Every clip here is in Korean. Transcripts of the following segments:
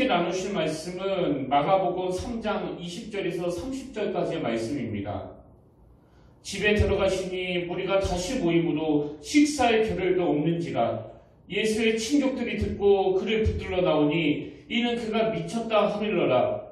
함께 나누실 말씀은 마가복음 3장 20절에서 30절까지의 말씀입니다. 집에 들어가시니 무리가 다시 모임으로 식사의 겨를도 없는지라 예수의 친족들이 듣고 그를 붙들러 나오니 이는 그가 미쳤다 하밀러라.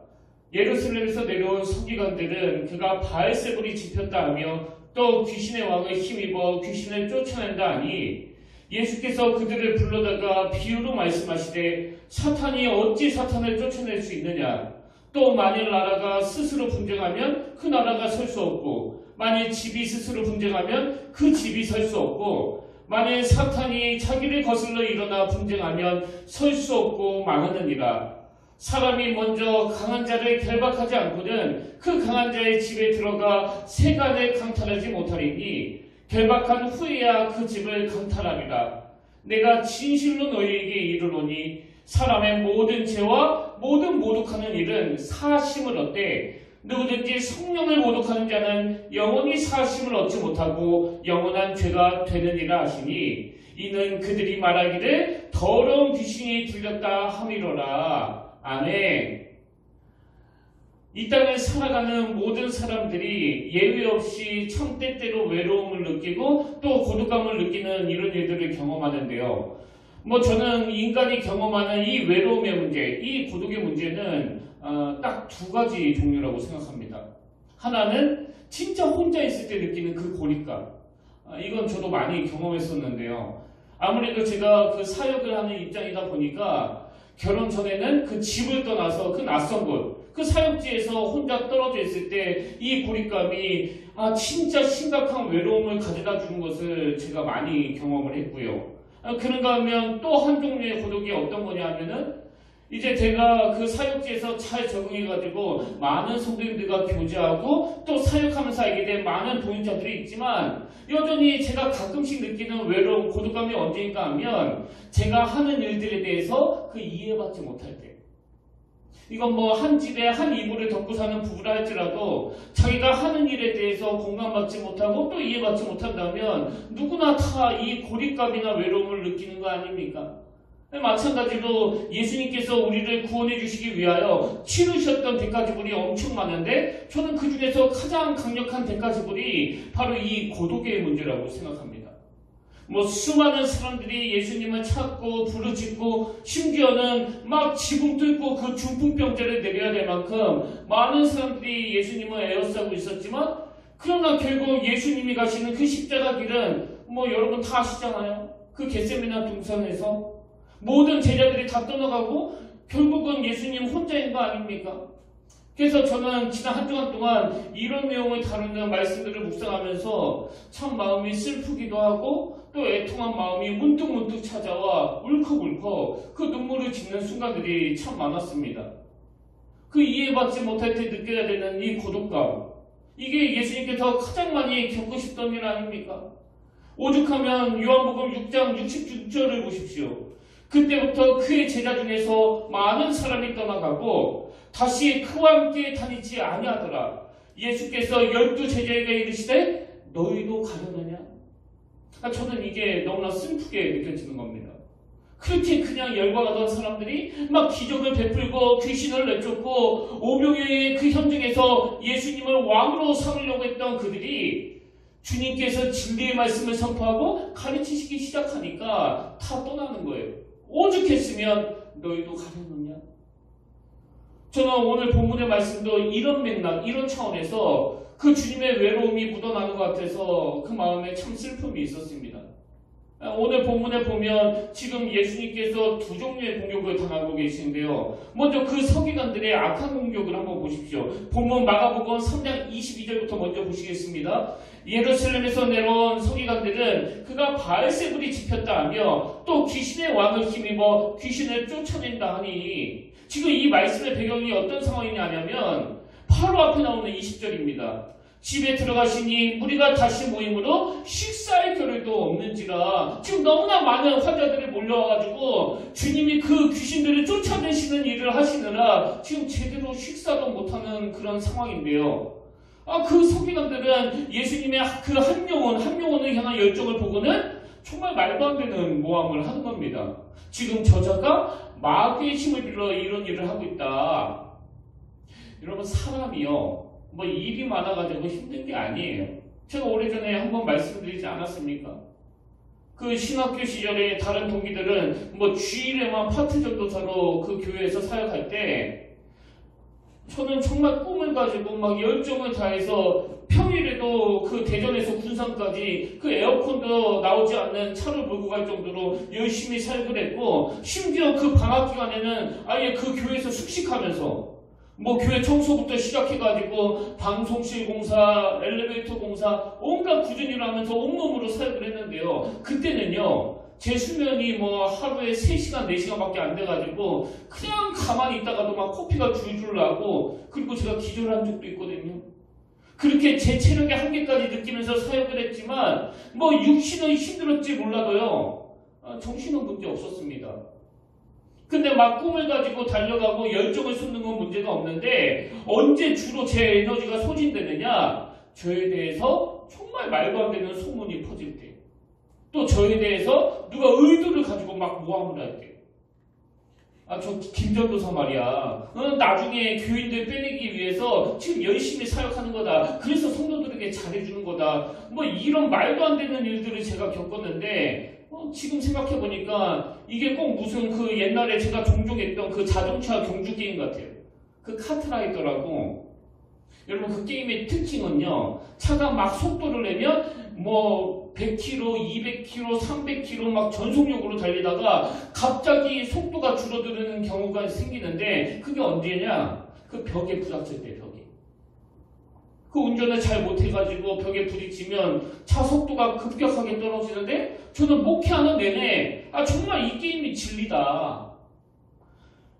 예루살렘에서 내려온 서기관들은 그가 바알세불이 집혔다 하며 또 귀신의 왕을 힘입어 귀신을 쫓아낸다 하니 예수께서 그들을 불러다가 비유로 말씀하시되 사탄이 어찌 사탄을 쫓아낼 수 있느냐. 또 만일 나라가 스스로 분쟁하면 그 나라가 설 수 없고 만일 집이 스스로 분쟁하면 그 집이 설 수 없고 만일 사탄이 자기를 거슬러 일어나 분쟁하면 설 수 없고 망하느니라. 사람이 먼저 강한 자를 결박하지 않고는 그 강한 자의 집에 들어가 세간을 강탈하지 못하리니 결박한 후에야 그 집을 강탈하리라. 내가 진실로 너희에게 이르노니 사람의 모든 죄와 모든 모독하는 일은 사심을 얻되 누구든지 성령을 모독하는 자는 영원히 사심을 얻지 못하고 영원한 죄가 되느니라 하시니 이는 그들이 말하기를 더러운 귀신이 들렸다 함이로라. 아멘. 이 땅을 살아가는 모든 사람들이 예외 없이 참 때때로 외로움을 느끼고 또 고독감을 느끼는 이런 일들을 경험하는데요. 저는 인간이 경험하는 이 외로움의 문제, 이 고독의 문제는 딱 두 가지 종류라고 생각합니다. 하나는 진짜 혼자 있을 때 느끼는 그 고립감. 이건 저도 많이 경험했었는데요. 아무래도 제가 그 사역을 하는 입장이다 보니까 결혼 전에는 그 집을 떠나서 그 낯선 곳, 그 사역지에서 혼자 떨어져 있을 때 이 고립감이 진짜 심각한 외로움을 가져다 주는 것을 제가 많이 경험을 했고요. 그런가 하면 또 한 종류의 고독이 어떤 거냐 하면은 이제 제가 그 사역지에서 잘 적응해가지고 많은 성도님들과 교제하고 또 사역하면서 알게 된 많은 동역자들이 있지만 여전히 제가 가끔씩 느끼는 외로움, 고독감이 언제인가 하면 제가 하는 일들에 대해서 그 이해받지 못할 때. 이건 한 집에 한 이불을 덮고 사는 부부라 할지라도 자기가 하는 일에 대해서 공감받지 못하고 또 이해받지 못한다면 누구나 다 이 고립감이나 외로움을 느끼는 거 아닙니까? 마찬가지로 예수님께서 우리를 구원해 주시기 위하여 치르셨던 대가지불이 엄청 많은데 저는 그 중에서 가장 강력한 대가지불이 바로 이 고독의 문제라고 생각합니다. 수많은 사람들이 예수님을 찾고 부르짖고 심지어는 막 지붕 뚫고 그 중풍병자를 내려야 될 만큼 많은 사람들이 예수님을 에워싸고 있었지만 그러나 결국 예수님이 가시는 그 십자가 길은 여러분 다 아시잖아요. 그 겟세마네 동산에서 모든 제자들이 다 떠나가고 결국은 예수님 혼자인 거 아닙니까? 그래서 저는 지난 한 주간 동안 이런 내용을 다루는 말씀들을 묵상하면서 참 마음이 슬프기도 하고 또 애통한 마음이 문득문득 찾아와 울컥울컥 그 눈물을 짓는 순간들이 참 많았습니다. 그 이해받지 못할 때 느껴야 되는 이 고독감, 이게 예수님께서 가장 많이 겪으셨던 일 아닙니까? 오죽하면 요한복음 6장 66절을 보십시오. 그때부터 그의 제자 중에서 많은 사람이 떠나가고 다시 그와 함께 다니지 아니하더라. 예수께서 12 제자에게 이르시되 너희도 가려느냐? 저는 이게 너무나 슬프게 느껴지는 겁니다. 그렇게 그냥 열광하던 사람들이 막 기적을 베풀고 귀신을 내쫓고 오병이어의 그 현장에서 예수님을 왕으로 삼으려고 했던 그들이 주님께서 진리의 말씀을 선포하고 가르치시기 시작하니까 다 떠나는 거예요. 오죽했으면 너희도 가려느냐? 저는 오늘 본문의 말씀도 이런 맥락, 이런 차원에서 그 주님의 외로움이 묻어나는 것 같아서 그 마음에 참 슬픔이 있었습니다. 오늘 본문에 보면 지금 예수님께서 두 종류의 공격을 당하고 계시는데요. 먼저 그 서기관들의 악한 공격을 한번 보십시오. 본문 마가복음 3장 22절부터 먼저 보시겠습니다. 예루살렘에서 내려온 서기관들은 그가 바알세불이 집혔다 하며 또 귀신의 왕을 힘입어 귀신을 쫓아낸다 하니 지금 이 말씀의 배경이 어떤 상황이냐 하면 바로 앞에 나오는 20절입니다. 집에 들어가시니 무리가 다시 모임으로 식사의 겨를도 없는지라. 지금 너무나 많은 환자들이 몰려와가지고 주님이 그 귀신들을 쫓아내시는 일을 하시느라 지금 제대로 식사도 못하는 그런 상황인데요. 그 서기관들은 예수님의 그 한 영혼을 향한 열정을 보고는 정말 말도 안 되는 모함을 하는 겁니다. 지금 저자가 마귀의 힘을 빌려 이런 일을 하고 있다. 여러분, 사람이요, 뭐 일이 많아가지고 힘든 게 아니에요. 제가 오래전에 한번 말씀드리지 않았습니까? 그 신학교 시절에 다른 동기들은 뭐 주일에만 파트 정도서로 그 교회에서 사역할 때 저는 정말 꿈을 가지고 막 열정을 다해서 평일에도 그 대전에서 군산까지 그 에어컨도 나오지 않는 차를 몰고 갈 정도로 열심히 사역을 했고, 심지어 그 방학 기간에는 아예 그 교회에서 숙식하면서 뭐 교회 청소부터 시작해가지고 방송실 공사, 엘리베이터 공사, 온갖 굳은 일을 하면서 온몸으로 사역을 했는데요. 그때는요, 제 수면이 뭐 하루에 3시간, 4시간밖에 안 돼가지고 그냥 가만히 있다가도 막 코피가 줄줄 나고, 그리고 제가 기절한 적도 있거든요. 그렇게 제 체력의 한계까지 느끼면서 사역을 했지만 뭐 육신은 힘들었지 몰라도요, 정신은 문제 없었습니다. 근데 막 꿈을 가지고 달려가고 열정을 쏟는 건 문제가 없는데, 언제 주로 제 에너지가 소진되느냐? 저에 대해서 정말 말도 안 되는 소문이 퍼질 때, 또 저에 대해서 누가 의도를 가지고 막 모함을 할 때, 저 김전도사 말이야, 나중에 교인들 빼내기 위해서 지금 열심히 사역하는 거다, 그래서 성도들에게 잘해주는 거다, 뭐 이런 말도 안 되는 일들을 제가 겪었는데, 지금 생각해보니까 이게 꼭 무슨 그 옛날에 제가 종종 했던 그 자동차 경주 게임 같아요. 그 카트라이더라고. 여러분, 그 게임의 특징은요, 차가 막 속도를 내면 뭐 100km, 200km, 300km 막 전속력으로 달리다가 갑자기 속도가 줄어드는 경우가 생기는데, 그게 언제냐? 그 벽에 부닥칠 때, 벽에. 그 운전을 잘 못해가지고 벽에 부딪히면 차 속도가 급격하게 떨어지는데, 저는 목회하는 내내 정말 이 게임이 진리다.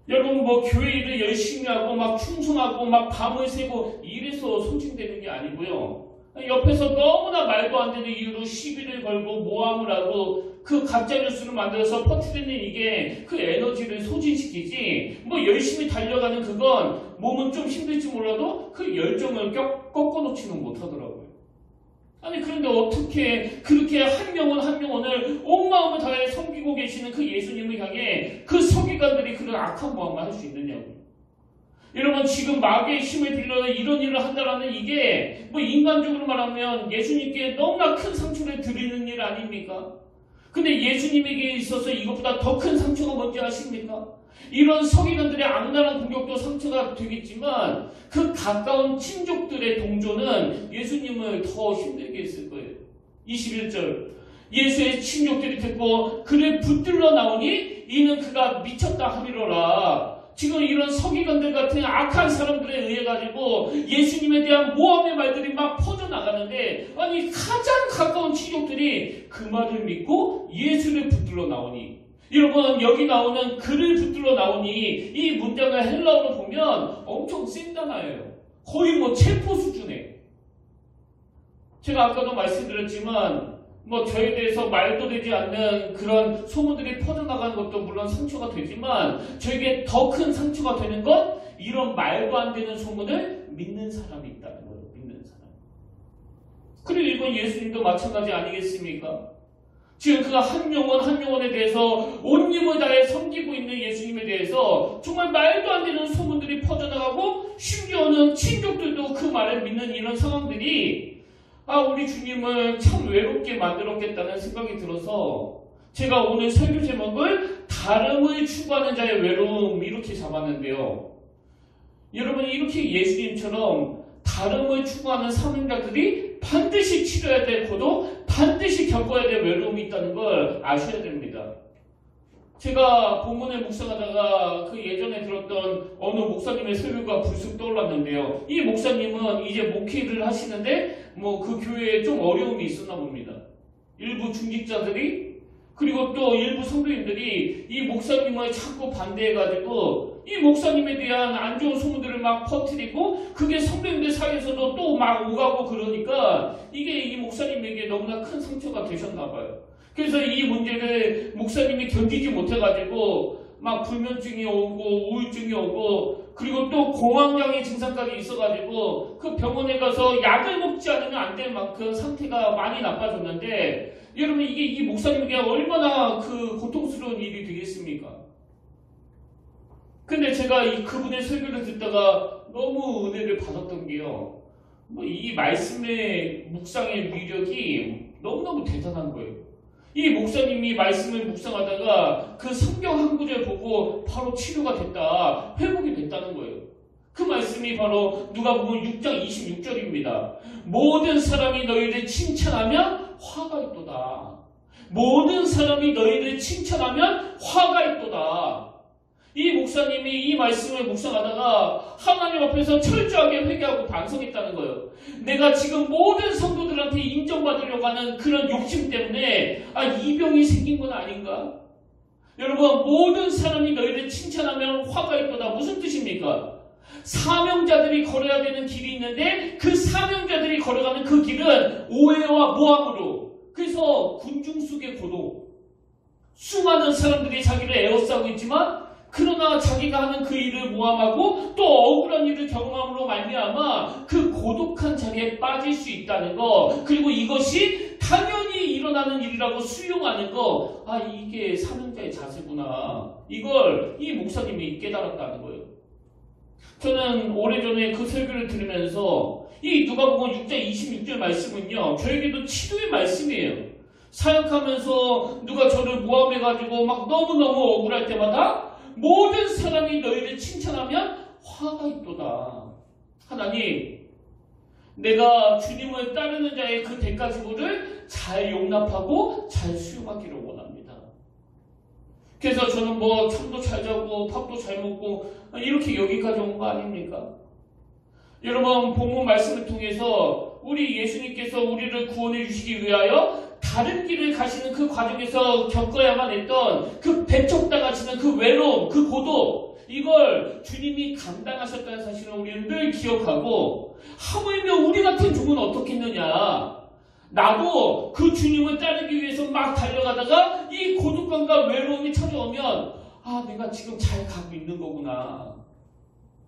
여러분, 뭐 교회 일을 열심히 하고 막 충성하고 막 밤을 새고 이래서 소진되는 게 아니고요, 옆에서 너무나 말도 안 되는 이유로 시비를 걸고 모함을 하고 그 가짜 뉴스를 만들어서 퍼뜨리는 이게 그 에너지를 소진시키지, 뭐 열심히 달려가는 그건 몸은 좀 힘들지 몰라도 그 열정을 꺾어놓지는 못하더라고요. 아니, 그런데 어떻게 그렇게 한 영혼 한 영혼을 온 마음을 다해 섬기고 계시는 그 예수님을 향해 그 서기관들이 그런 악한 모함을 할 수 있느냐고요. 여러분, 지금 마귀의 힘을 빌려 이런 일을 한다라는 이게 뭐 인간적으로 말하면 예수님께 너무나 큰 상처를 드리는 일 아닙니까? 근데 예수님에게 있어서 이것보다 더 큰 상처가 뭔지 아십니까? 이런 서기관들의 악랄한 공격도 상처가 되겠지만 그 가까운 친족들의 동조는 예수님을 더 힘들게 했을 거예요. 21절, 예수의 친족들이 듣고 그를 붙들러 나오니 이는 그가 미쳤다 하리로라. 지금 이런 서기관들 같은 악한 사람들에 의해 가지고 예수님에 대한 모함의 말들이 막 퍼져나가는데, 아니 가장 가까운 친족들이 그 말을 믿고 예수를 붙들러 나오니, 여러분 여기 나오는 그를 붙들러 나오니 이 문장을 헬라어로 보면 엄청 센 단어예요. 거의 뭐 체포 수준에. 제가 아까도 말씀드렸지만 뭐 저에 대해서 말도 되지 않는 그런 소문들이 퍼져나가는 것도 물론 상처가 되지만, 저에게 더 큰 상처가 되는 건 이런 말도 안 되는 소문을 믿는 사람이 있다는 거예요. 믿는 사람. 그리고 이건 예수님도 마찬가지 아니겠습니까? 지금 그가 한 영혼 한 영혼에 대해서 온 힘을 다해 섬기고 있는 예수님에 대해서 정말 말도 안 되는 소문들이 퍼져나가고, 심지어는 친족들도 그 말을 믿는 이런 상황들이 우리 주님을 참 외롭게 만들었겠다는 생각이 들어서 제가 오늘 설교 제목을 다름을 추구하는 자의 외로움 이렇게 잡았는데요. 여러분, 이렇게 예수님처럼 다름을 추구하는 사명자들이 반드시 치러야 될 고도, 반드시 겪어야 될 외로움이 있다는 걸 아셔야 됩니다. 제가 본문을 묵상하다가 그 예전에 들었던 어느 목사님의 설교가 불쑥 떠올랐는데요. 이 목사님은 이제 목회를 하시는데 뭐 그 교회에 좀 어려움이 있었나 봅니다. 일부 중직자들이, 그리고 또 일부 성도님들이 이 목사님을 자꾸 반대해가지고 이 목사님에 대한 안 좋은 소문들을 막 퍼뜨리고, 그게 성도님들 사이에서도 또 막 오가고 그러니까 이게 이 목사님에게 너무나 큰 상처가 되셨나 봐요. 그래서 이 문제를 목사님이 견디지 못해가지고 막 불면증이 오고 우울증이 오고, 그리고 또 공황장애 증상까지 있어가지고 그 병원에 가서 약을 먹지 않으면 안 될 만큼 상태가 많이 나빠졌는데 여러분 이게 이 목사님에게 얼마나 그 고통스러운 일이 되겠습니까? 근데 제가 그분의 설교를 듣다가 너무 은혜를 받았던 게요. 뭐 이 말씀의 묵상의 위력이 너무너무 대단한 거예요. 이 목사님이 말씀을 묵상하다가 그 성경 한 구절 보고 바로 치료가 됐다, 회복이 됐다는 거예요. 그 말씀이 바로 누가복음 6장 26절입니다. 모든 사람이 너희를 칭찬하면 화가 있도다. 모든 사람이 너희를 칭찬하면 화가 있도다. 이 목사님이 이 말씀을 묵상하다가 하나님 앞에서 철저하게 회개하고 반성했다는 거예요. 내가 지금 모든 성도들한테 인정받으려고 하는 그런 욕심 때문에 이 병이 생긴 건 아닌가? 여러분, 모든 사람이 너희를 칭찬하면 화가 있도다. 무슨 뜻입니까? 사명자들이 걸어야 되는 길이 있는데 그 사명자들이 걸어가는 그 길은 오해와 모함으로, 그래서 군중 속의 고독, 수많은 사람들이 자기를 에워싸고 있지만 그러나 자기가 하는 그 일을 모함하고 또 억울한 일을 경험함으로 말미암아 그 고독한 자리에 빠질 수 있다는 거, 그리고 이것이 당연히 일어나는 일이라고 수용하는 거, 이게 사명자의 자세구나. 이걸 이 목사님이 깨달았다는 거예요. 저는 오래전에 그 설교를 들으면서 이 누가복음 6장 26절 말씀은요, 저에게도 치료의 말씀이에요. 사역하면서 누가 저를 모함해가지고 막 너무너무 억울할 때마다 모든 사람이 너희를 칭찬하면 화가 있도다. 하나님, 내가 주님을 따르는 자의 그 대가 지불을 잘 용납하고 잘 수용하기를 원합니다. 그래서 저는 뭐 잠도 잘 자고 밥도 잘 먹고 이렇게 여기까지 온 거 아닙니까? 여러분, 본문 말씀을 통해서 우리 예수님께서 우리를 구원해 주시기 위하여 다른 길을 가시는 그 과정에서 겪어야만 했던 그 배척당하시는 그 외로움, 그 고독, 이걸 주님이 감당하셨다는 사실을 우리는 늘 기억하고, 하물며 우리 같은 종은 어떻겠느냐. 나도 그 주님을 따르기 위해서 막 달려가다가 이 고독감과 외로움이 찾아오면 내가 지금 잘 가고 있는 거구나.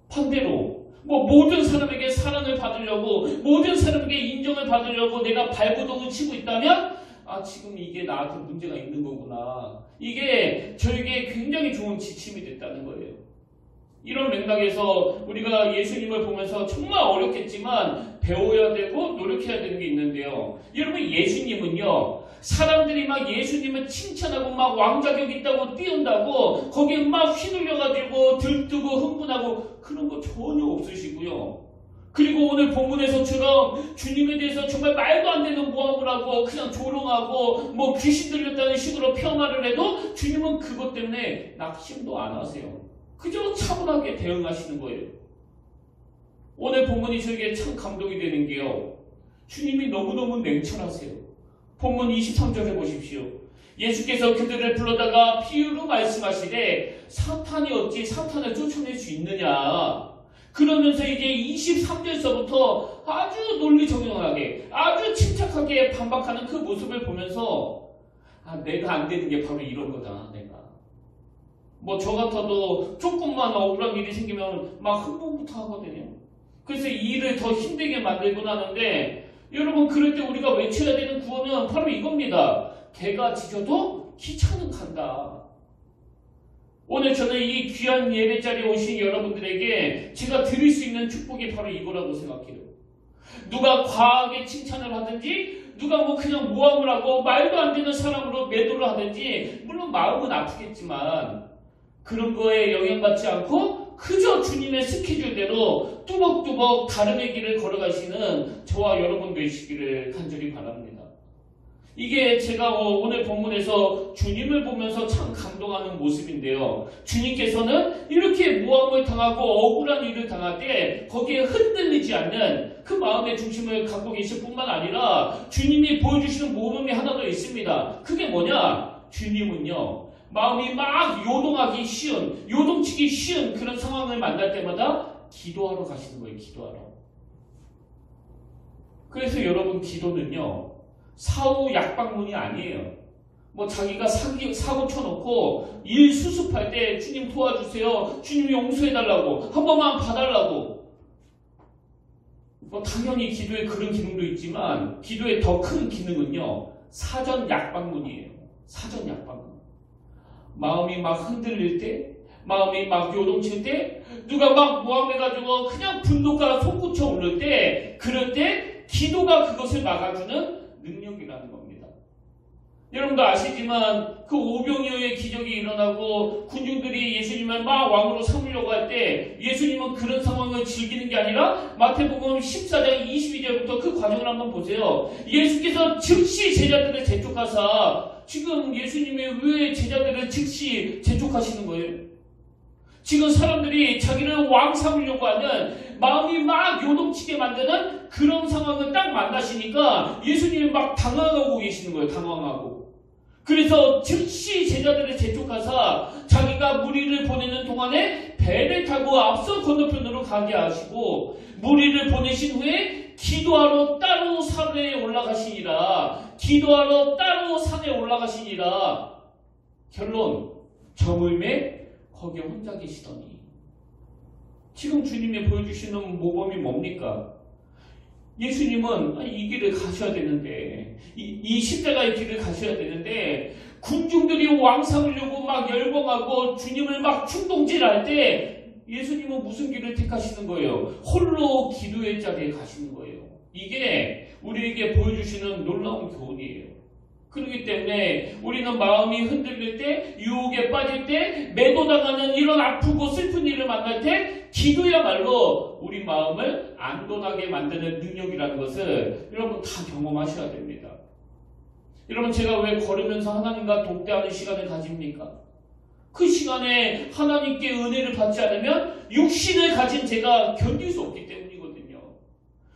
반대로 모든 사람에게 사랑을 받으려고, 모든 사람에게 인정을 받으려고 내가 발버둥을 치고 있다면 지금 이게 나한테 문제가 있는 거구나. 이게 저에게 굉장히 좋은 지침이 됐다는 거예요. 이런 맥락에서 우리가 예수님을 보면서 정말 어렵겠지만 배워야 되고 노력해야 되는 게 있는데요. 여러분, 예수님은요, 사람들이 막 예수님을 칭찬하고 막 왕자격 있다고 띄운다고 거기에 막 휘둘려가지고 들뜨고 흥분하고 그런 거 전혀 없으시고요. 그리고 오늘 본문에서처럼 주님에 대해서 정말 말도 안 되는 모함을 하고 그냥 조롱하고 귀신 들렸다는 식으로 폄하를 해도 주님은 그것 때문에 낙심도 안 하세요. 그저 차분하게 대응하시는 거예요. 오늘 본문이 저에게 참 감동이 되는 게요, 주님이 너무너무 냉철하세요. 본문 23절에 보십시오. 예수께서 그들을 불러다가 비유로 말씀하시되 사탄이 어찌 사탄을 쫓아낼 수 있느냐. 그러면서 이제 23절서부터 아주 논리정연하게, 아주 침착하게 반박하는 그 모습을 보면서 내가 안 되는 게 바로 이런 거다. 내가 저 같아도 조금만 억울한 일이 생기면 막 흥분부터 하거든요. 그래서 이 일을 더 힘들게 만들곤 하는데, 여러분, 그럴 때 우리가 외쳐야 되는 구호는 바로 이겁니다. 개가 짖어도 기차는 간다. 오늘 저는 이 귀한 예배 자리에 오신 여러분들에게 제가 드릴 수 있는 축복이 바로 이거라고 생각해요. 누가 과하게 칭찬을 하든지, 누가 그냥 모함을 하고 말도 안 되는 사람으로 매도를 하든지, 물론 마음은 아프겠지만 그런 거에 영향받지 않고 그저 주님의 스케줄대로 뚜벅뚜벅 다름의 길을 걸어가시는 저와 여러분 되시기를 간절히 바랍니다. 이게 제가 오늘 본문에서 주님을 보면서 참 감동하는 모습인데요. 주님께서는 이렇게 모함을 당하고 억울한 일을 당할 때 거기에 흔들리지 않는 그 마음의 중심을 갖고 계실 뿐만 아니라 주님이 보여주시는 모범이 하나 더 있습니다. 그게 뭐냐? 주님은요, 마음이 막 요동하기 쉬운, 요동치기 쉬운 그런 상황을 만날 때마다 기도하러 가시는 거예요. 기도하러. 그래서 여러분, 기도는요, 사후 약방문이 아니에요. 뭐 자기가 사고 쳐놓고 일 수습할 때 주님 도와주세요. 주님 용서해달라고. 한 번만 봐달라고. 뭐 당연히 기도에 그런 기능도 있지만 기도의 더 큰 기능은요. 사전 약방문이에요. 사전 약방문. 마음이 막 흔들릴 때, 마음이 막 요동칠 때, 누가 막 모함해가지고 그냥 분노가 솟구쳐 오를 때, 그럴 때 기도가 그것을 막아주는 능력이라는 겁니다. 여러분도 아시지만 그 오병이어의 기적이 일어나고 군중들이 예수님을 막 왕으로 삼으려고 할 때 예수님은 그런 상황을 즐기는 게 아니라 마태복음 14장 22절부터 그 과정을 한번 보세요. 예수께서 즉시 제자들을 재촉하사, 지금 예수님이 왜 제자들을 즉시 재촉하시는 거예요? 지금 사람들이 자기를 왕 삼으려고 하는 마음이 막 요동치게 만드는 그런 상황을 딱 만나시니까 예수님이 막 당황하고 계시는 거예요. 당황하고. 그래서 즉시 제자들을 재촉하사 자기가 무리를 보내는 동안에 배를 타고 앞서 건너편으로 가게 하시고, 무리를 보내신 후에 기도하러 따로 산에 올라가시니라. 기도하러 따로 산에 올라가시니라. 결론, 저물매 거기 혼자 계시더니. 지금 주님이 보여주시는 모범이 뭡니까? 예수님은 이 길을 가셔야 되는데, 이 십자가의 길을 가셔야 되는데, 군중들이 왕 삼으려고 막 열광하고 주님을 막 충동질할 때 예수님은 무슨 길을 택하시는 거예요? 홀로 기도의 자리에 가시는 거예요. 이게 우리에게 보여주시는 놀라운 교훈이에요. 그렇기 때문에 우리는 마음이 흔들릴 때, 유혹에 빠질 때, 매도당하는 이런 아프고 슬픈 일을 만날 때 기도야말로 우리 마음을 안도하게 만드는 능력이라는 것을 여러분 다 경험하셔야 됩니다. 여러분, 제가 왜 걸으면서 하나님과 독대하는 시간을 가집니까? 그 시간에 하나님께 은혜를 받지 않으면 육신을 가진 제가 견딜 수 없기 때문이거든요.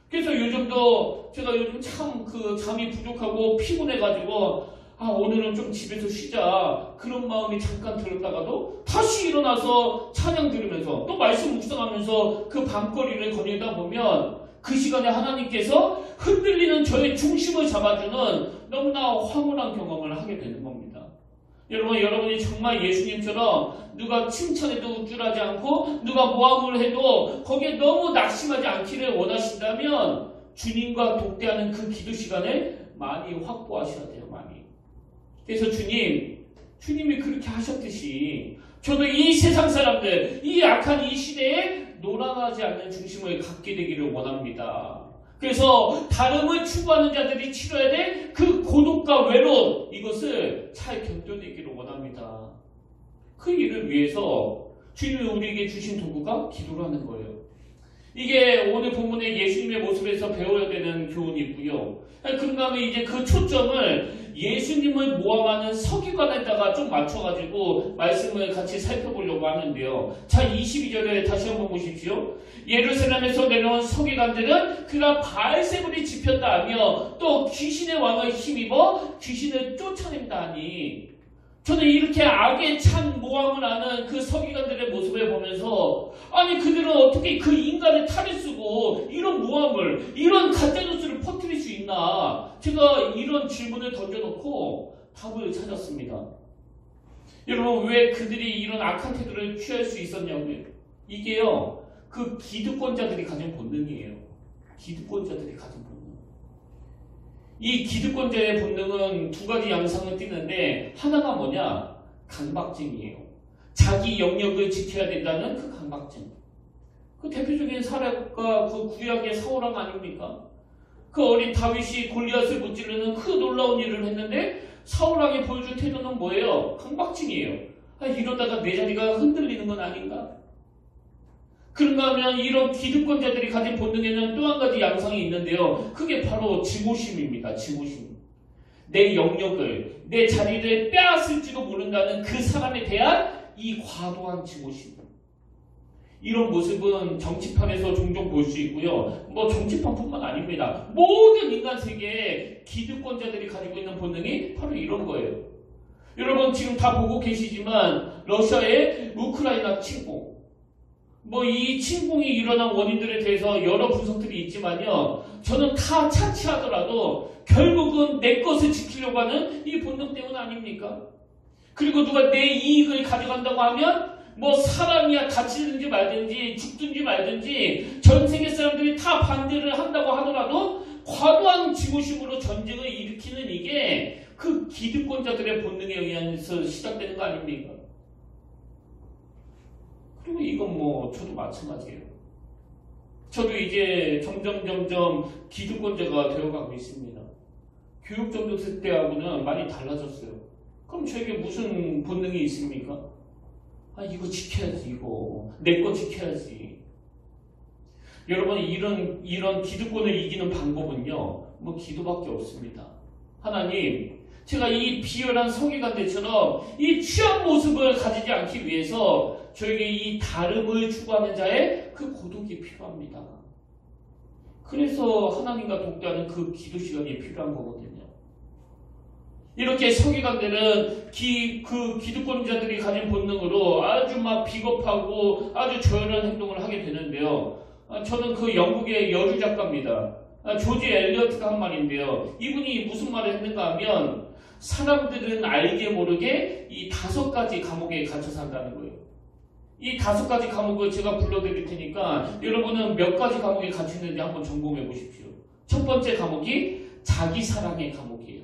그래서 요즘도 제가 요즘 참 잠이 부족하고 피곤해가지고 오늘은 좀 집에서 쉬자, 그런 마음이 잠깐 들었다가도 다시 일어나서 찬양 들으면서 또 말씀 묵상하면서 그 밤거리를 거닐다 보면 그 시간에 하나님께서 흔들리는 저의 중심을 잡아주는 너무나 황홀한 경험을 하게 되는 겁니다. 여러분이 정말 예수님처럼 누가 칭찬해도 우쭐하지 않고 누가 모함을 해도 거기에 너무 낙심하지 않기를 원하신다면 주님과 독대하는 그 기도 시간을 많이 확보하셔야 돼요. 많이. 그래서 주님이 그렇게 하셨듯이 저도 이 세상 사람들, 이 악한 이 시대에 노란하지 않는 중심을 갖게 되기를 원합니다. 그래서 다름을 추구하는 자들이 치러야 될 그 고독과 외로움, 이것을 잘 견뎌내기를 원합니다. 그 일을 위해서 주님이 우리에게 주신 도구가 기도라는 거예요. 이게 오늘 본문의 예수님의 모습에서 배워야 되는 교훈이 있고요. 그런 다음에 이제 그 초점을 예수님을 모함하는 서기관에다가 좀 맞춰가지고 말씀을 같이 살펴보려고 하는데요. 자, 22절에 다시 한번 보십시오. 예루살렘에서 내려온 서기관들은 그가 바알세불이 집혔다 하며 또 귀신의 왕을 힘입어 귀신을 쫓아낸다 하니, 저는 이렇게 악에 찬 모함을 하는 그 서기관들의 모습을 보면서 아니 그들은 어떻게 그 인간의 탈을 쓰고 이런 모함을, 이런 가짜뉴스를 퍼뜨릴 수 있나, 제가 이런 질문을 던져놓고 답을 찾았습니다. 여러분, 왜 그들이 이런 악한 태도를 취할 수 있었냐고요? 이게요, 그 기득권자들이 가진 본능이에요. 기득권자들이 가진 본능. 이 기득권자의 본능은 두 가지 양상을 띠는데, 하나가 뭐냐? 강박증이에요. 자기 영역을 지켜야 된다는 그 강박증. 그 대표적인 사례가 그 구약의 사울왕 아닙니까? 그 어린 다윗이 골리앗을 무찌르는 그 놀라운 일을 했는데 사울왕이 보여준 태도는 뭐예요? 강박증이에요. 이러다가 내 자리가 흔들리는 건 아닌가? 그런가 하면 이런 기득권자들이 가진 본능에는 또 한 가지 양상이 있는데요. 그게 바로 증오심입니다. 증오심. 내 영역을, 내 자리를 빼앗을지도 모른다는 그 사람에 대한 이 과도한 증오심. 이런 모습은 정치판에서 종종 볼 수 있고요. 뭐 정치판뿐만 아닙니다. 모든 인간 세계에 기득권자들이 가지고 있는 본능이 바로 이런 거예요. 여러분 지금 다 보고 계시지만 러시아의 우크라이나 침공, 뭐 이 침공이 일어난 원인들에 대해서 여러 분석들이 있지만요. 저는 다 차치하더라도 결국은 내 것을 지키려고 하는 이 본능 때문 아닙니까? 그리고 누가 내 이익을 가져간다고 하면 뭐 사람이야 다치든지 말든지 죽든지 말든지 전 세계 사람들이 다 반대를 한다고 하더라도 과도한 지고심으로 전쟁을 일으키는 이게 그 기득권자들의 본능에 의해서 시작되는 거 아닙니까? 그리고 이건 뭐 저도 마찬가지예요. 저도 이제 점점 기득권자가 되어가고 있습니다. 교육정도 때하고는 많이 달라졌어요. 그럼 저에게 무슨 본능이 있습니까? 아, 이거 지켜야지, 이거. 내 거 지켜야지. 여러분, 이런 기득권을 이기는 방법은요, 뭐 기도밖에 없습니다. 하나님, 제가 이 비열한 서기관들처럼 이 취한 모습을 가지지 않기 위해서 저에게 이 다름을 추구하는 자의 그 고독이 필요합니다. 그래서 하나님과 독대하는 그 기도 시간이 필요한 거거든요. 이렇게 서기관들은 그 기득권자들이 가진 본능으로 아주 막 비겁하고 아주 저열한 행동을 하게 되는데요. 저는 그 영국의 여주 작가입니다. 조지 엘리어트가 한 말인데요. 이분이 무슨 말을 했는가 하면 사람들은 알게 모르게 이 5가지 감옥에 갇혀 산다는 거예요. 이 5가지 감옥을 제가 불러드릴 테니까 여러분은 몇 가지 감옥에 갇혔는지 한번 점검해 보십시오. 첫 번째 감옥이 자기 사랑의 감옥이에요.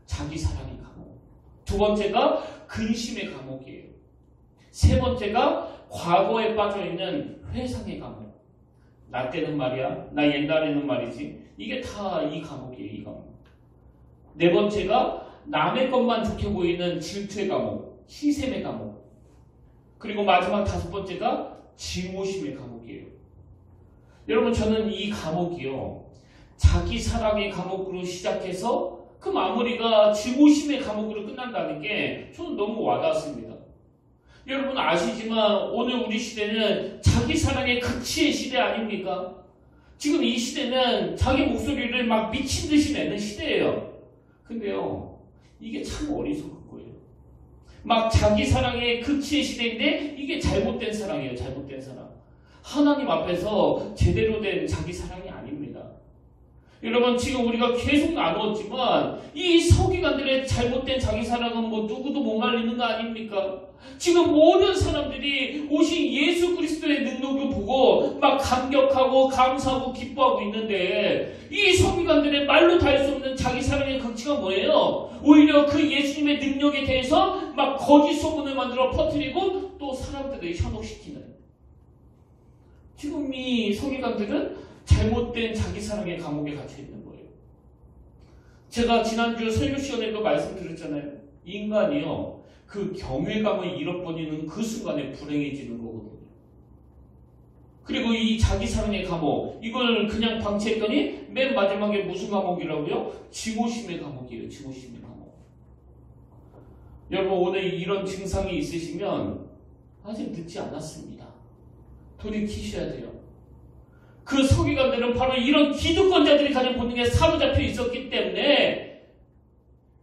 자기 사랑의 감옥. 두 번째가 근심의 감옥이에요. 세 번째가 과거에 빠져있는 회상의 감옥. 나 때는 말이야. 나 옛날에는 말이지. 이게 다 이 감옥이에요. 이 감옥. 네 번째가 남의 것만 좋게 보이는 질투의 감옥. 시샘의 감옥. 그리고 마지막 5번째가 증오심의 감옥이에요. 여러분 저는 이 감옥이요. 자기 사랑의 감옥으로 시작해서 그 마무리가 증오심의 감옥으로 끝난다는 게 저는 너무 와닿았습니다. 여러분 아시지만 오늘 우리 시대는 자기 사랑의 극치의 시대 아닙니까? 지금 이 시대는 자기 목소리를 막 미친 듯이 내는 시대예요. 근데요, 이게 참 어리석은 거예요. 막 자기 사랑의 극치의 시대인데 이게 잘못된 사랑이에요. 잘못된 사랑. 하나님 앞에서 제대로 된 자기 사랑이 아닙니다. 여러분 지금 우리가 계속 나누었지만 이 서기관들의 잘못된 자기 사랑은 뭐 누구도 못 말리는 거 아닙니까? 지금 모든 사람들이 오신 예수 그리스도의 능력을 보고 막 감격하고 감사하고 기뻐하고 있는데 이 서기관들의 말로 다 할 수 없는 자기 사랑의 극치가 뭐예요? 오히려 그 예수님의 능력에 대해서 막 거짓 소문을 만들어 퍼뜨리고 또 사람들을 현혹시키는. 지금 이 서기관들은 잘못된 자기 사랑의 감옥에 갇혀 있는 거예요. 제가 지난주 설교 시간에도 말씀드렸잖아요. 인간이요, 그 경외감을 잃어버리는 그 순간에 불행해지는 거거든요. 그리고 이 자기 사랑의 감옥, 이걸 그냥 방치했더니 맨 마지막에 무슨 감옥이라고요? 증오심의 감옥이에요. 증오심의 감옥. 여러분 오늘 이런 증상이 있으시면 아직 늦지 않았습니다. 돌이키셔야 돼요. 그 서기관들은 바로 이런 기득권자들이 가진 본능에 사로잡혀 있었기 때문에,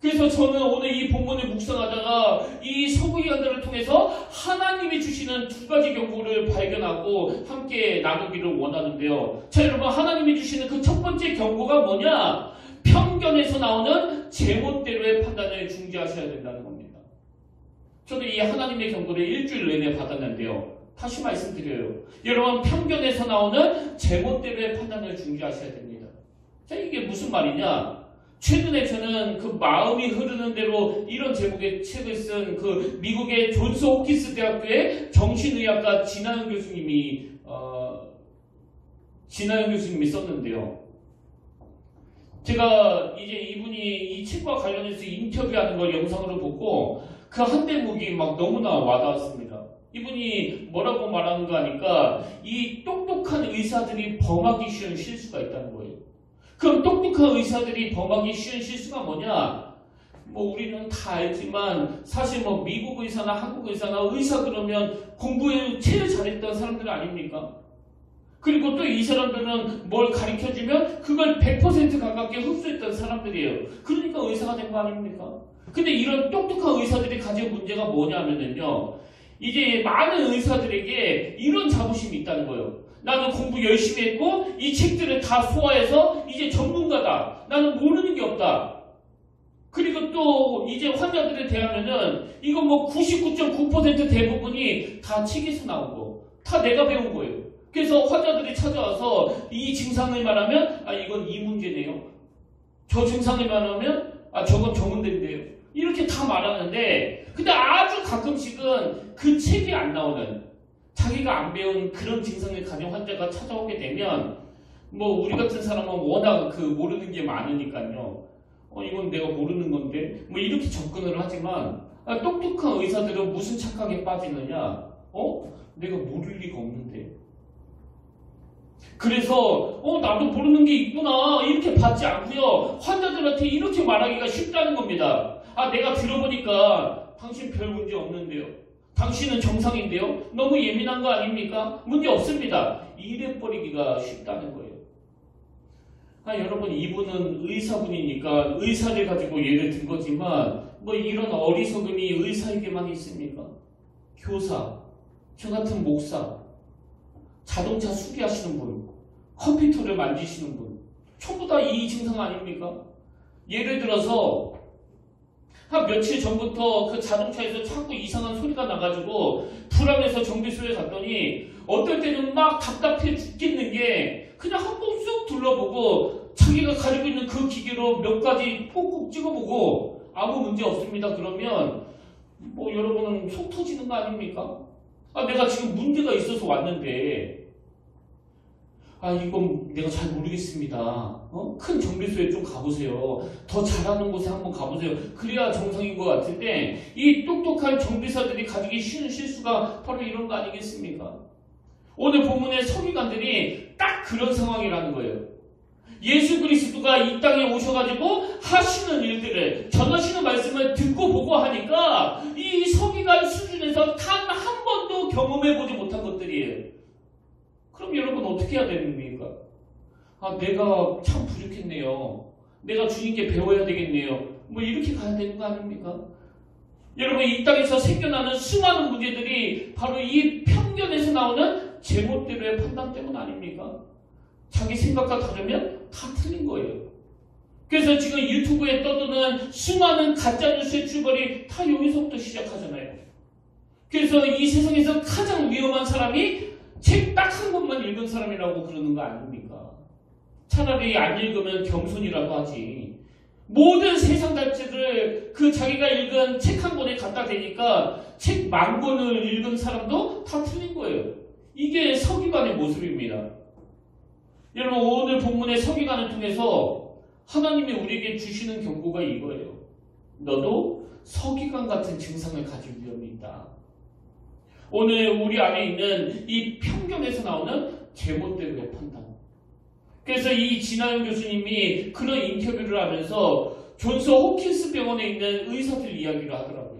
그래서 저는 오늘 이 본문을 묵상하다가 이 서기관들을 통해서 하나님이 주시는 2가지 경고를 발견하고 함께 나누기를 원하는데요. 자, 여러분 하나님이 주시는 그 첫 번째 경고가 뭐냐? 편견에서 나오는 제멋대로의 판단을 중지하셔야 된다는 겁니다. 저도 이 하나님의 경고를 일주일 내내 받았는데요. 다시 말씀드려요. 여러분 편견에서 나오는 제멋대로의 판단을 중지하셔야 됩니다. 자, 이게 무슨 말이냐? 최근에 저는 그 마음이 흐르는 대로 이런 제목의 책을 쓴 그 미국의 존스 호키스 대학교의 정신의학과 진하영 교수님이 썼는데요. 제가 이제 이분이 이 책과 관련해서 인터뷰하는 걸 영상으로 보고 그 한 대목이 막 너무나 와닿았습니다. 이분이 뭐라고 말하는가 하니까 이 똑똑한 의사들이 범하기 쉬운 실수가 있다는 거예요. 그럼 똑똑한 의사들이 범하기 쉬운 실수가 뭐냐? 뭐 우리는 다 알지만 사실 뭐 미국 의사나 한국 의사나 의사 그러면 공부에 제일 잘했던 사람들 아닙니까? 그리고 또 이 사람들은 뭘 가르쳐주면 그걸 100% 가깝게 흡수했던 사람들이에요. 그러니까 의사가 된 거 아닙니까? 근데 이런 똑똑한 의사들이 가진 문제가 뭐냐면요, 이제 많은 의사들에게 이런 자부심이 있다는 거예요. 나는 공부 열심히 했고 이 책들을 다 소화해서 이제 전문가다. 나는 모르는 게 없다. 그리고 또 이제 환자들에 대하면은 이거 뭐 99.9% 대부분이 다 책에서 나온 거. 다 내가 배운 거예요. 그래서 환자들이 찾아와서 이 증상을 말하면 이건 이 문제네요. 저 증상을 말하면 저건 저 문제인데요. 이렇게 다 말하는데 근데 아주 가끔씩은 그 책이 안 나오는 자기가 안 배운 그런 증상을 가진 환자가 찾아오게 되면 뭐 우리 같은 사람은 워낙 모르는 게 많으니까요. 이건 내가 모르는 건데 뭐 이렇게 접근을 하지만 똑똑한 의사들은 무슨 착각에 빠지느냐? 내가 모를 리가 없는데. 그래서 나도 모르는 게 있구나 이렇게 받지 않고요. 환자들한테 이렇게 말하기가 쉽다는 겁니다. 내가 들어보니까 당신 별 문제 없는데요. 당신은 정상인데요. 너무 예민한 거 아닙니까? 문제 없습니다. 이래버리기가 쉽다는 거예요. 여러분 이분은 의사분이니까 의사를 가지고 예를 든 거지만 뭐 이런 어리석음이 의사에게만 있습니까? 교사, 저 같은 목사, 자동차 수리하시는 분, 컴퓨터를 만지시는 분 전부 다 이 증상 아닙니까? 예를 들어서 한 며칠 전부터 그 자동차에서 자꾸 이상한 소리가 나가지고 불안해서 정비소에 갔더니 어떨 때는 막 답답해 죽겠는 게 그냥 한 번 쑥 둘러보고 자기가 가지고 있는 그 기계로 몇 가지 콕콕 찍어보고 아무 문제 없습니다. 그러면 뭐 여러분은 속 터지는 거 아닙니까? 내가 지금 문제가 있어서 왔는데 이건 내가 잘 모르겠습니다. 큰 정비소에 좀 가보세요. 더 잘하는 곳에 한번 가보세요. 그래야 정상인 것 같은데 이 똑똑한 정비사들이 가지기 쉬운 실수가 바로 이런 거 아니겠습니까? 오늘 본문의 서기관들이 딱 그런 상황이라는 거예요. 예수 그리스도가 이 땅에 오셔가지고 하시는 일들을 전하시는 말씀을 듣고 보고 하니까 이 서기관 수준에서 단 한 번도 경험해보지 못한 것들이에요. 그럼 여러분 어떻게 해야 됩니까? 내가 참 부족했네요. 내가 주님께 배워야 되겠네요. 뭐 이렇게 가야 되는 거 아닙니까? 여러분 이 땅에서 생겨나는 수많은 문제들이 바로 이 편견에서 나오는 제멋대로의 판단 때문 아닙니까? 자기 생각과 다르면 다 틀린 거예요. 그래서 지금 유튜브에 떠도는 수많은 가짜뉴스의 출발이 다 여기서부터 시작하잖아요. 그래서 이 세상에서 가장 위험한 사람이 책 딱 한 권만 읽은 사람이라고 그러는 거 아닙니까? 차라리 안 읽으면 겸손이라도 하지. 모든 세상 잡지를 그 자기가 읽은 책 한 권에 갖다 대니까 책 10,000권을 읽은 사람도 다 틀린 거예요. 이게 서기관의 모습입니다. 여러분 오늘 본문의 서기관을 통해서 하나님이 우리에게 주시는 경고가 이거예요. 너도 서기관 같은 증상을 가질 위험이 있다. 오늘 우리 안에 있는 이 편견에서 나오는 제멋대로의 판단. 그래서 이 진아영 교수님이 그런 인터뷰를 하면서 존스 홉킨스 병원에 있는 의사들 이야기를 하더라고요.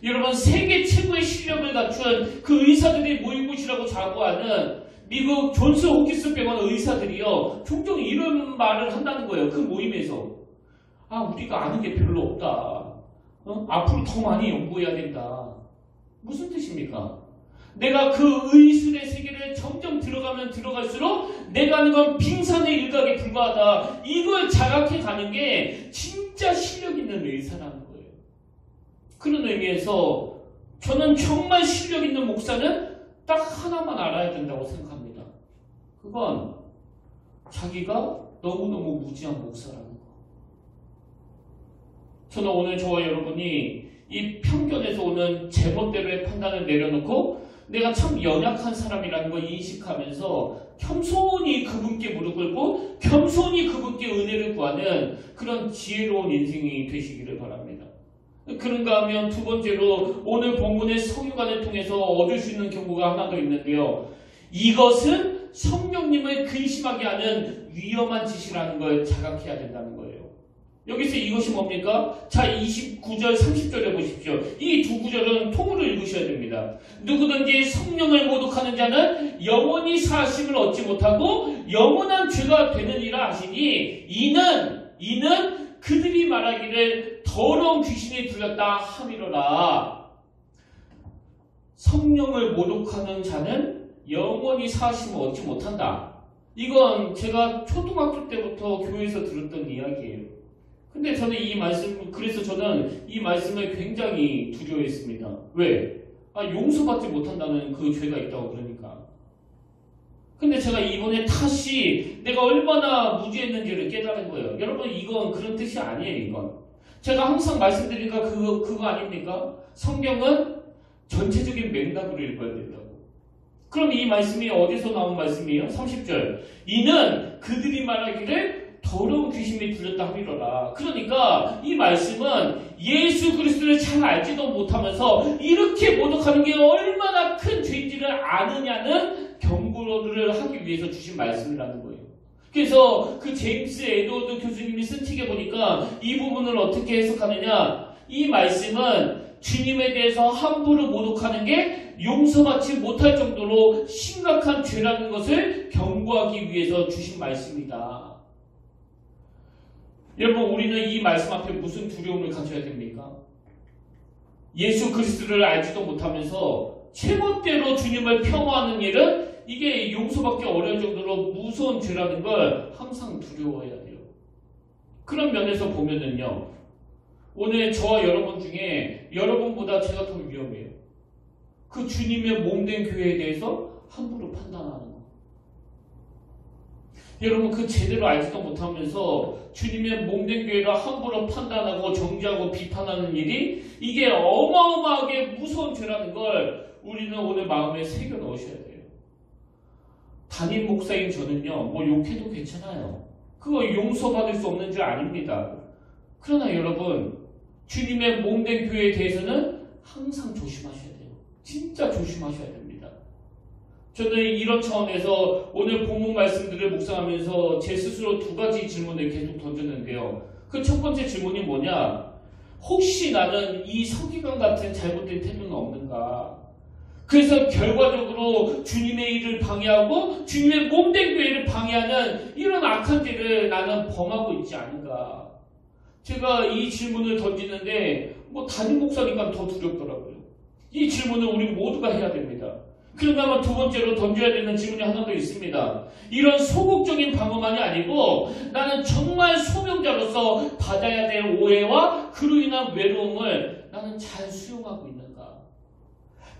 여러분 세계 최고의 실력을 갖춘 그 의사들이 모인 곳이라고 자부하는 미국 존스 홉킨스 병원 의사들이요 종종 이런 말을 한다는 거예요. 그 모임에서 우리가 아는 게 별로 없다. 앞으로 더 많이 연구해야 된다. 무슨 뜻입니까? 내가 그 의술의 세계를 점점 들어가면 들어갈수록 내가 아는 건 빙산의 일각에 불과하다. 이걸 자각해 가는 게 진짜 실력 있는 의사라는 거예요. 그런 의미에서 저는 정말 실력 있는 목사는 딱 하나만 알아야 된다고 생각합니다. 그건 자기가 너무너무 무지한 목사라는 거. 저는 오늘 저와 여러분이 이 편견에서 오는 제멋대로의 판단을 내려놓고 내가 참 연약한 사람이라는 걸 인식하면서 겸손히 그분께 무릎 꿇고 겸손히 그분께 은혜를 구하는 그런 지혜로운 인생이 되시기를 바랍니다. 그런가 하면 두 번째로 오늘 본문의 서기관을 통해서 얻을 수 있는 경고가 하나 더 있는데요. 이것은 성령님을 근심하게 하는 위험한 짓이라는 걸 자각해야 된다는 거예요. 여기서 이것이 뭡니까? 자, 29절, 30절에 보십시오. 이 두 구절은 통으로 읽으셔야 됩니다. 누구든지 성령을 모독하는 자는 영원히 사하심을 얻지 못하고 영원한 죄가 되느니라 하시니 이는 그들이 말하기를 더러운 귀신이 들렸다 함이로라. 성령을 모독하는 자는 영원히 사하심을 얻지 못한다. 이건 제가 초등학교 때부터 교회에서 들었던 이야기예요. 근데 저는 그래서 저는 이 말씀을 굉장히 두려워했습니다. 왜? 용서받지 못한다는 그 죄가 있다고 그러니까. 근데 제가 이번에 다시 내가 얼마나 무지했는지를 깨달은 거예요. 여러분, 이건 그런 뜻이 아니에요, 이건. 제가 항상 말씀드리니까 그거 아닙니까? 성경은 전체적인 맥락으로 읽어야 된다고. 그럼 이 말씀이 어디서 나온 말씀이에요? 30절. 이는 그들이 말하기를 더러운 귀신이 들렸다 하리로라. 그러니까 이 말씀은 예수 그리스도를 잘 알지도 못하면서 이렇게 모독하는 게 얼마나 큰 죄인지를 아느냐는 경고를 하기 위해서 주신 말씀이라는 거예요. 그래서 그 제임스 에드워드 교수님이 쓴 책에 보니까 이 부분을 어떻게 해석하느냐. 이 말씀은 주님에 대해서 함부로 모독하는 게 용서받지 못할 정도로 심각한 죄라는 것을 경고하기 위해서 주신 말씀이다. 여러분, 우리는 이 말씀 앞에 무슨 두려움을 가져야 됩니까? 예수 그리스도를 알지도 못하면서 제멋대로 주님을 폄하하는 일은 이게 용서받기 어려울 정도로 무서운 죄라는 걸 항상 두려워해야 돼요. 그런 면에서 보면은요, 오늘 저와 여러분 중에 여러분보다 제가 더 위험해요. 그 주님의 몸된 교회에 대해서 함부로 판단하는 거. 여러분, 그 제대로 알지도 못하면서 주님의 몸된 교회를 함부로 판단하고 정죄하고 비판하는 일이 이게 어마어마하게 무서운 죄라는 걸 우리는 오늘 마음에 새겨 넣으셔야 돼요. 담임 목사인 저는요, 뭐 욕해도 괜찮아요. 그거 용서받을 수 없는 죄 아닙니다. 그러나 여러분, 주님의 몸된 교회에 대해서는 항상 조심하셔야 돼요. 진짜 조심하셔야 됩니다. 저는 이런 차원에서 오늘 본문 말씀들을 묵상하면서 제 스스로 두 가지 질문을 계속 던졌는데요. 그 첫 번째 질문이 뭐냐? 혹시 나는 이 서기관 같은 잘못된 태도는 없는가? 그래서 결과적으로 주님의 일을 방해하고 주님의 몸된 교회를 방해하는 이런 악한 죄를 나는 범하고 있지 않은가? 제가 이 질문을 던지는데 담임 목사니까 더 두렵더라고요. 이 질문을 우리 모두가 해야 됩니다. 그러면 두 번째로 던져야 되는 질문이 하나 더 있습니다. 이런 소극적인 방어만이 아니고 나는 정말 소명자로서 받아야 될 오해와 그로 인한 외로움을 나는 잘 수용하고 있는가?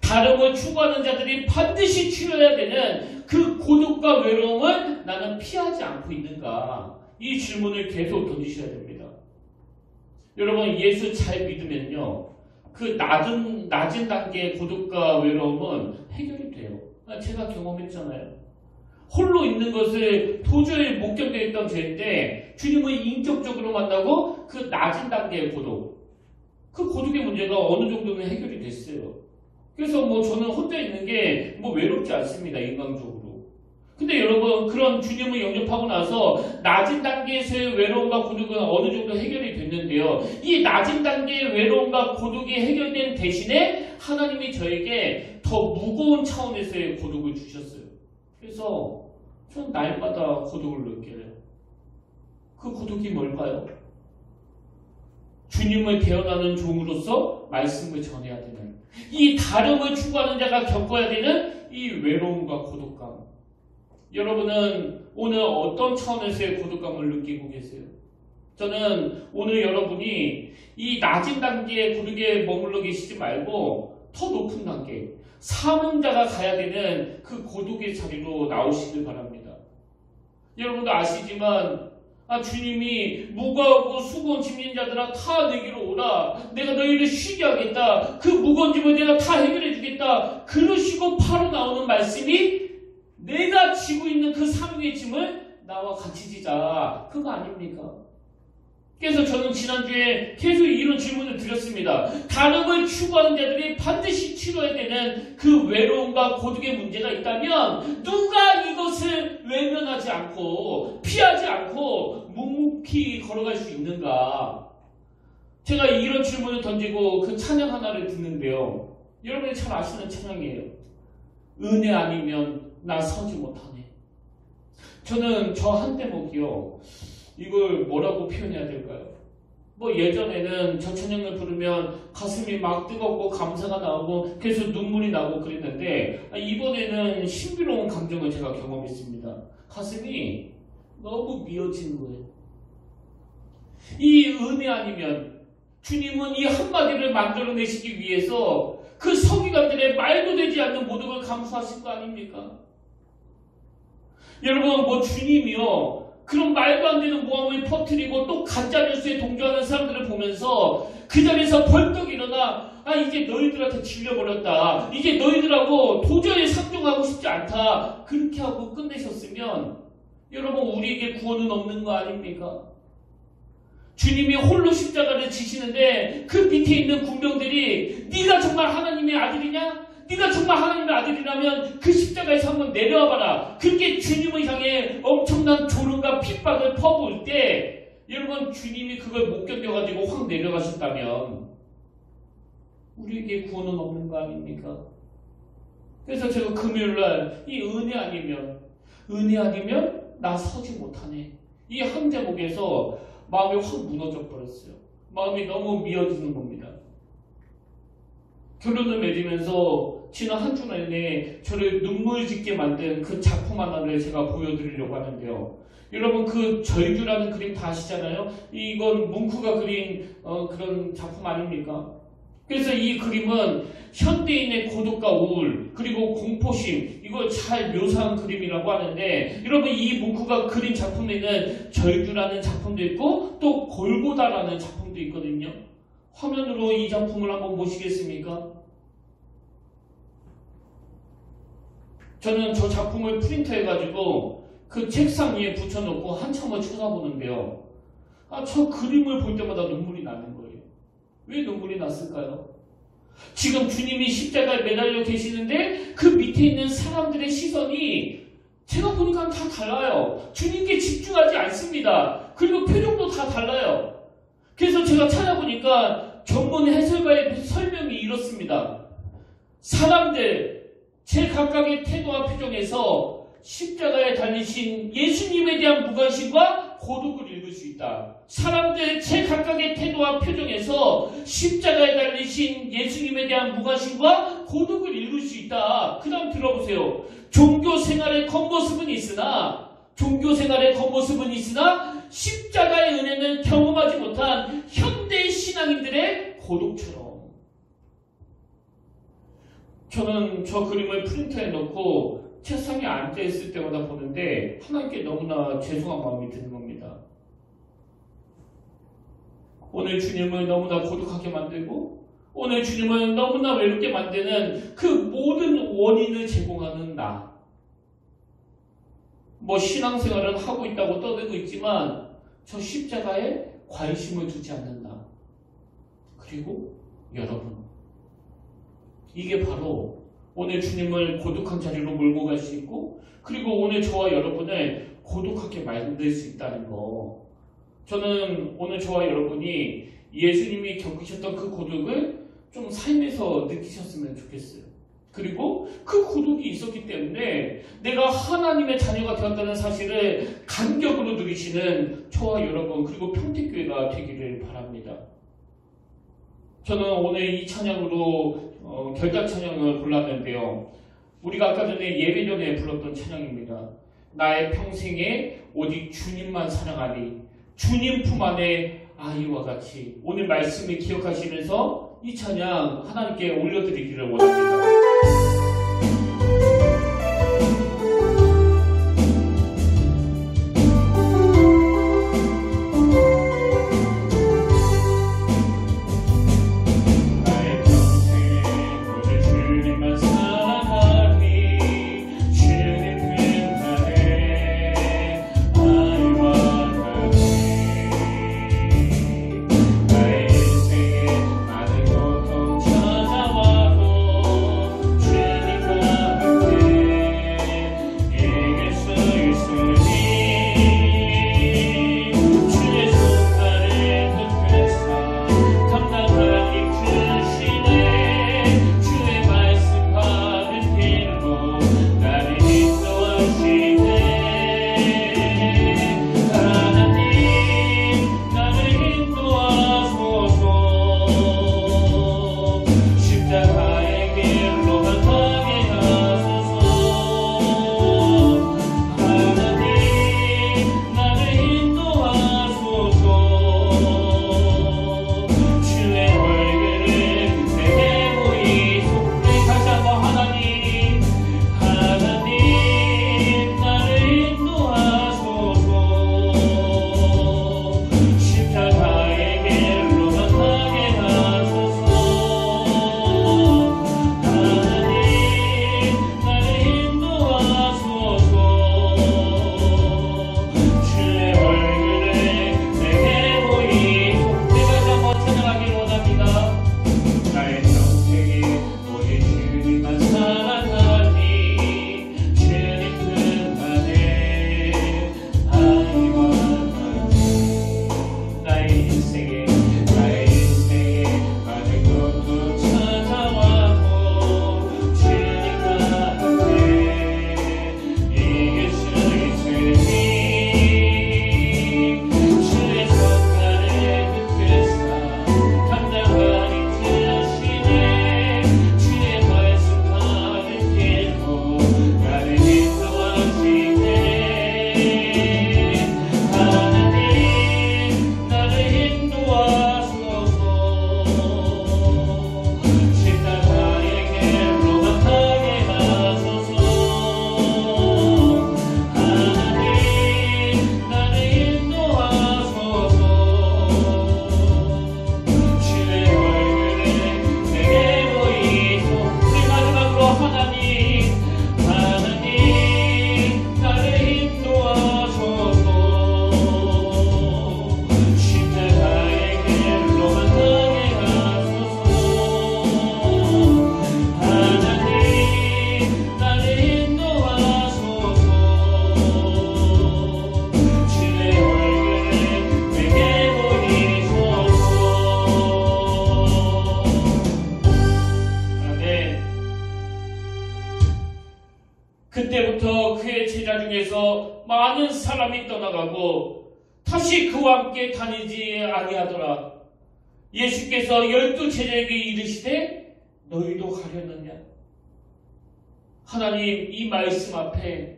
다름을 추구하는 자들이 반드시 치러야 되는 그 고독과 외로움을 나는 피하지 않고 있는가? 이 질문을 계속 던지셔야 됩니다. 여러분, 예수 잘 믿으면요, 그 낮은 단계의 고독과 외로움은 해결이 돼요. 제가 경험했잖아요. 홀로 있는 것을 도저히 못 견뎌했던 죄인데 주님을 인격적으로 만나고 그 낮은 단계의 고독, 그 고독의 문제가 어느 정도는 해결이 됐어요. 그래서 저는 혼자 있는 게 외롭지 않습니다, 인간적으로. 근데 여러분, 그런 주님을 영접하고 나서 낮은 단계에서의 외로움과 고독은 어느 정도 해결이 됐는데요. 이 낮은 단계의 외로움과 고독이 해결된 대신에 하나님이 저에게 더 무거운 차원에서의 고독을 주셨어요. 그래서 전 날마다 고독을 느껴요. 그 고독이 뭘까요? 주님을 대언하는 종으로서 말씀을 전해야 되는, 이 다름을 추구하는 자가 겪어야 되는 이 외로움과 고독감. 여러분은 오늘 어떤 차원에서의 고독감을 느끼고 계세요? 저는 오늘 여러분이 이 낮은 단계의 고독에 머물러 계시지 말고 더 높은 단계, 사명자가 가야 되는 그 고독의 자리로 나오시길 바랍니다. 여러분도 아시지만 주님이 무거우고 수고한 짐진 자들아 다 내게로 오라. 내가 너희를 쉬게 하겠다. 그 무거운 짐을 내가 다 해결해 주겠다. 그러시고 바로 나오는 말씀이 내가 지고 있는 그 사명의 짐을 나와 같이 지자. 그거 아닙니까? 그래서 저는 지난주에 계속 이런 질문을 드렸습니다. 다름을 추구하는 자들이 반드시 치러야 되는 그 외로움과 고독의 문제가 있다면 누가 이것을 외면하지 않고 피하지 않고 묵묵히 걸어갈 수 있는가? 제가 이런 질문을 던지고 그 찬양 하나를 듣는데요. 여러분이 잘 아시는 찬양이에요. 은혜 아니면 나 서지 못하네. 저는 저 한 대목이요, 이걸 뭐라고 표현해야 될까요? 뭐 예전에는 저 찬양을 부르면 가슴이 막 뜨겁고 감사가 나오고 그래서 눈물이 나고 그랬는데 이번에는 신비로운 감정을 제가 경험했습니다. 가슴이 너무 미어지는 거예요. 이 은혜 아니면 주님은 이 한마디를 만들어내시기 위해서 그 서기관들의 말도 되지 않는 모든 걸 감수하신 거 아닙니까? 여러분 뭐 주님이요 그런 말도 안 되는 모함을 퍼뜨리고 또 가짜뉴스에 동조하는 사람들을 보면서 그 자리에서 벌떡 일어나 이제 너희들한테 질려버렸다. 이제 너희들하고 도저히 상종하고 싶지 않다. 그렇게 하고 끝내셨으면 여러분 우리에게 구원은 없는 거 아닙니까? 주님이 홀로 십자가를 지시는데 그 밑에 있는 군병들이 네가 정말 하나님의 아들이냐? 네가 정말 하나님의 아들이라면 그 십자가에서 한번 내려와 봐라. 그렇게 주님을 향해 엄청난 조롱과 핍박을 퍼부을 때 여러분 주님이 그걸 못 견뎌가지고 확 내려가셨다면 우리에게 구원은 없는 거 아닙니까? 그래서 제가 금요일날 이 은혜 아니면 나 서지 못하네. 이 한 대목에서 마음이 확 무너져 버렸어요. 마음이 너무 미어지는 겁니다. 결론을 맺으면서 지난 한 주 내내 저를 눈물 짓게 만든 그 작품 하나를 제가 보여드리려고 하는데요. 여러분 그 절규라는 그림 다 아시잖아요. 이건 뭉크가 그린 그런 작품 아닙니까? 그래서 이 그림은 현대인의 고독과 우울 그리고 공포심 이걸 잘 묘사한 그림이라고 하는데 여러분 이 뭉크가 그린 작품에는 절규라는 작품도 있고 또 골고다라는 작품도 있거든요. 화면으로 이 작품을 한번 보시겠습니까? 저는 저 작품을 프린트해가지고 그 책상 위에 붙여놓고 한참을 쳐다보는데요. 저 그림을 볼 때마다 눈물이 나는 거예요. 왜 눈물이 났을까요? 지금 주님이 십자가에 매달려 계시는데 그 밑에 있는 사람들의 시선이 제가 보니까 다 달라요. 주님께 집중하지 않습니다. 그리고 표정도 다 달라요. 그래서 제가 찾아보니까 전문 해설가의 설명이 이렇습니다. 사람들 제각각의 태도와 표정에서 십자가에 달리신 예수님에 대한 무관심과 고독을 읽을 수 있다. 사람들 제각각의 태도와 표정에서 십자가에 달리신 예수님에 대한 무관심과 고독을 읽을 수 있다. 그 다음 들어보세요. 종교 생활의 겉모습은 있으나 십자가의 은혜는 경험하지 못한 현대 신앙인들의 고독처럼. 저는 저 그림을 프린터에 넣고 책상에 앉아있을 때마다 보는데 하나님께 너무나 죄송한 마음이 드는 겁니다. 오늘 주님을 너무나 고독하게 만들고 오늘 주님을 너무나 외롭게 만드는 그 모든 원인을 제공하는 나. 뭐 신앙생활은 하고 있다고 떠들고 있지만 저 십자가에 관심을 두지 않는 나. 그리고 여러분. 이게 바로 오늘 주님을 고독한 자리로 몰고 갈 수 있고 그리고 오늘 저와 여러분을 고독하게 만들 수 있다는 거. 저는 오늘 저와 여러분이 예수님이 겪으셨던 그 고독을 좀 삶에서 느끼셨으면 좋겠어요. 그리고 그 고독이 있었기 때문에 내가 하나님의 자녀가 되었다는 사실을 간격으로 누리시는 저와 여러분 그리고 평택교회가 되기를 바랍니다. 저는 오늘 이 찬양으로 결단 찬양을 골랐는데요. 우리가 아까 전에 예배 전에 불렀던 찬양입니다. 나의 평생에 오직 주님만 사랑하리. 주님 품 안에 아이와 같이. 오늘 말씀을 기억하시면서 이 찬양 하나님께 올려드리기를 원합니다. 많은 사람이 떠나가고 다시 그와 함께 다니지 아니하더라. 예수께서 12 제자에게 이르시되 너희도 가려느냐? 하나님, 이 말씀 앞에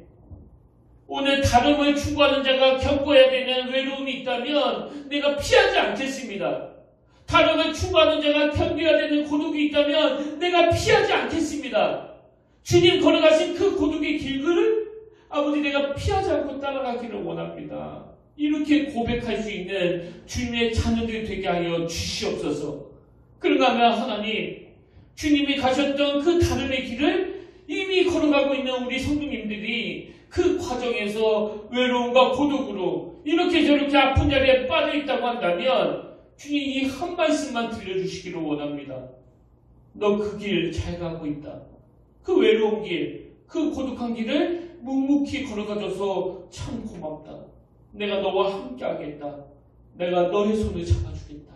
오늘 다름을 추구하는 자가 겪어야 되는 외로움이 있다면 내가 피하지 않겠습니다. 다름을 추구하는 자가 견뎌야 되는 고독이 있다면 내가 피하지 않겠습니다. 주님 걸어가신 그 고독의 길을 아버지 내가 피하지 않고 따라가기를 원합니다. 이렇게 고백할 수 있는 주님의 자녀들이 되게 하여 주시옵소서. 그런가 하면 하나님, 주님이 가셨던 그 다름의 길을 이미 걸어가고 있는 우리 성도님들이 그 과정에서 외로움과 고독으로 이렇게 저렇게 아픈 자리에 빠져있다고 한다면 주님 이 한 말씀만 들려주시기를 원합니다. 너 그 길 잘 가고 있다. 그 외로운 길, 그 고독한 길을 묵묵히 걸어가줘서 참 고맙다. 내가 너와 함께 하겠다. 내가 너의 손을 잡아주겠다.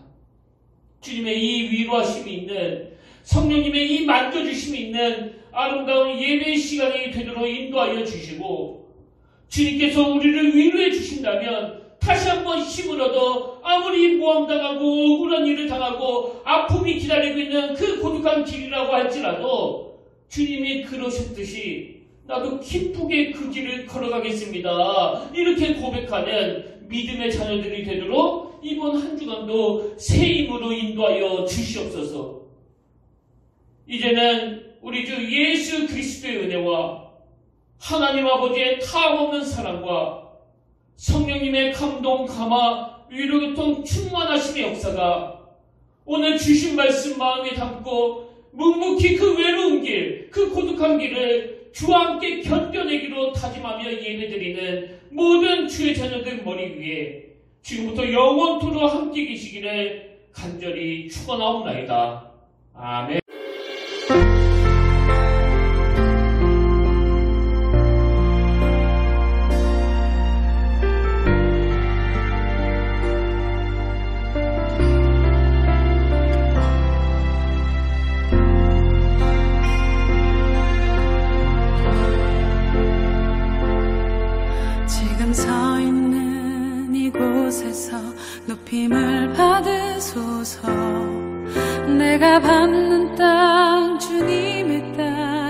주님의 이 위로하심이 있는, 성령님의 이 만져주심이 있는 아름다운 예배의 시간이 되도록 인도하여 주시고, 주님께서 우리를 위로해 주신다면 다시 한번 힘을 얻어 아무리 모함당하고 억울한 일을 당하고 아픔이 기다리고 있는 그 고독한 길이라고 할지라도 주님이 그러셨듯이 나도 기쁘게 그 길을 걸어가겠습니다. 이렇게 고백하는 믿음의 자녀들이 되도록 이번 한 주간도 새 힘으로 인도하여 주시옵소서. 이제는 우리 주 예수 그리스도의 은혜와 하나님 아버지의 타없는 사랑과 성령님의 감동, 감화, 위로, 교통, 충만하심의 역사가 오늘 주신 말씀 마음에 담고 묵묵히 그 외로운 길, 그 고독한 길을 주와 함께 견뎌내기로 다짐하며 예배드리는 모든 주의 자녀들 머리 위에 지금부터 영원토록 함께 계시기를 간절히 축원하옵나이다. 아멘. 서 있는 이곳에서 높임을 받으소서. 내가 밟는 땅 주님의 땅